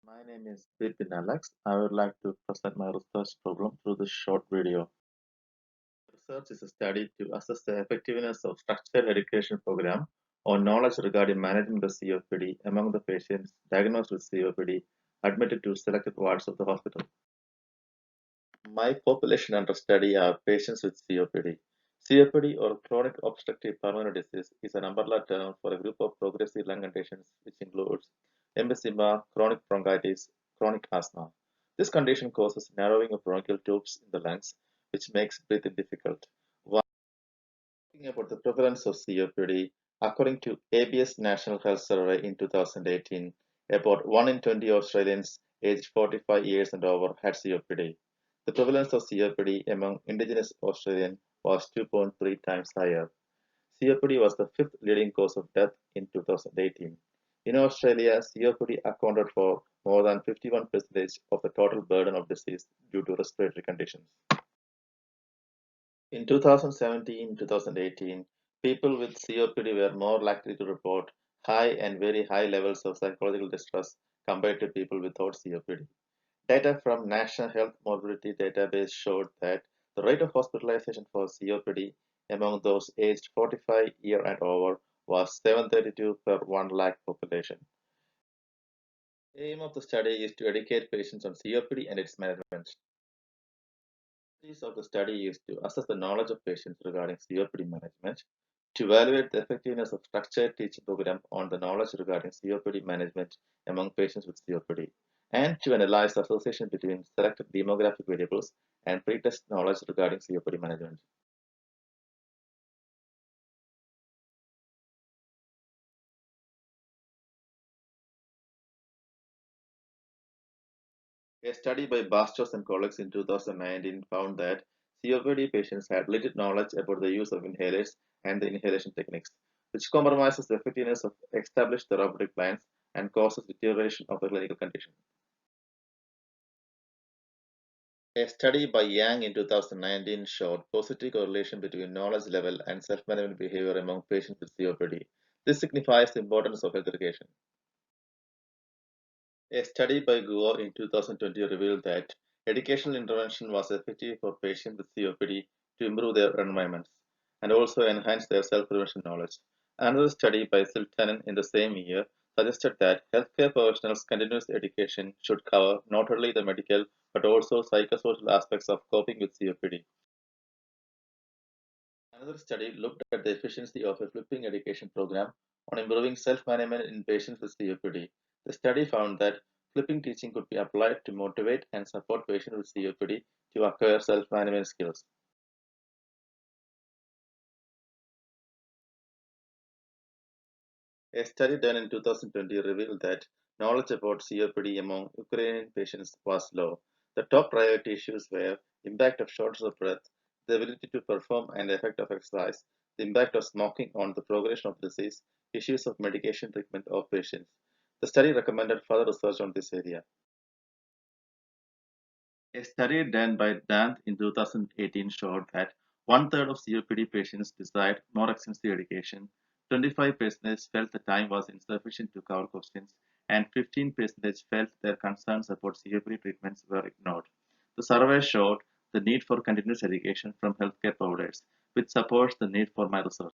My name is Bibin Alex. I would like to present my research problem through this short video. Research is a study to assess the effectiveness of structured education program on knowledge regarding managing the COPD among the patients diagnosed with COPD admitted to selected wards of the hospital. My population under study are patients with COPD. COPD or chronic obstructive pulmonary disease is an umbrella term for a group of progressive lung conditions which includes emphysema, chronic bronchitis, chronic asthma. This condition causes narrowing of bronchial tubes in the lungs, which makes breathing difficult. While talking about the prevalence of COPD, according to ABS National Health Survey in 2018, about 1 in 20 Australians aged 45 years and over had COPD. The prevalence of COPD among indigenous Australians was 2.3 times higher. COPD was the fifth leading cause of death in 2018. In Australia, COPD accounted for more than 51% of the total burden of disease due to respiratory conditions. In 2017-2018, people with COPD were more likely to report high and very high levels of psychological distress compared to people without COPD. Data from National Health Morbidity Database showed that the rate of hospitalization for COPD among those aged 45 years and over was 732 per 1 lakh population. The aim of the study is to educate patients on COPD and its management. The objectives of the study is to assess the knowledge of patients regarding COPD management, to evaluate the effectiveness of structured teaching program on the knowledge regarding COPD management among patients with COPD, and to analyze the association between selected demographic variables and pretest knowledge regarding COPD management. A study by Bastos and colleagues in 2019 found that COPD patients had little knowledge about the use of inhalers and the inhalation techniques, which compromises the effectiveness of established therapeutic plans and causes deterioration of the clinical condition. A study by Yang in 2019 showed positive correlation between knowledge level and self-management behavior among patients with COPD. This signifies the importance of health education. A study by Guo in 2020 revealed that educational intervention was effective for patients with COPD to improve their environments and also enhance their self-prevention knowledge. Another study by Siltanen in the same year suggested that healthcare professionals' continuous education should cover not only the medical but also psychosocial aspects of coping with COPD. Another study looked at the efficiency of a flipping education program on improving self-management in patients with COPD. The study found that flipping teaching could be applied to motivate and support patients with COPD to acquire self-management skills. A study done in 2020 revealed that knowledge about COPD among Ukrainian patients was low. The top priority issues were impact of shortness of breath, the ability to perform and the effect of exercise, the impact of smoking on the progression of disease, issues of medication treatment of patients. The study recommended further research on this area. A study done by Dant in 2018 showed that one-third of COPD patients desired more extensive education, 25% felt the time was insufficient to cover questions, and 15% felt their concerns about COPD treatments were ignored. The survey showed the need for continuous education from healthcare providers, which supports the need for my research.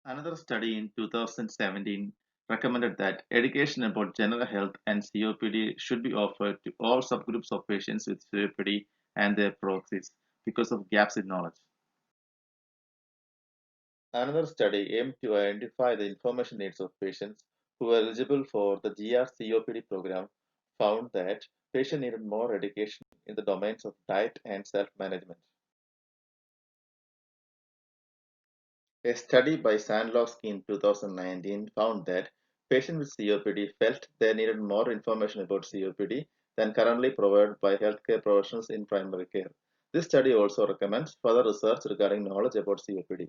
Another study in 2017 recommended that education about general health and COPD should be offered to all subgroups of patients with COPD and their proxies because of gaps in knowledge. Another study aimed to identify the information needs of patients who were eligible for the GR COPD program found that patients needed more education in the domains of diet and self-management. A study by Sandlowski in 2019 found that patients with COPD felt they needed more information about COPD than currently provided by healthcare professionals in primary care. This study also recommends further research regarding knowledge about COPD.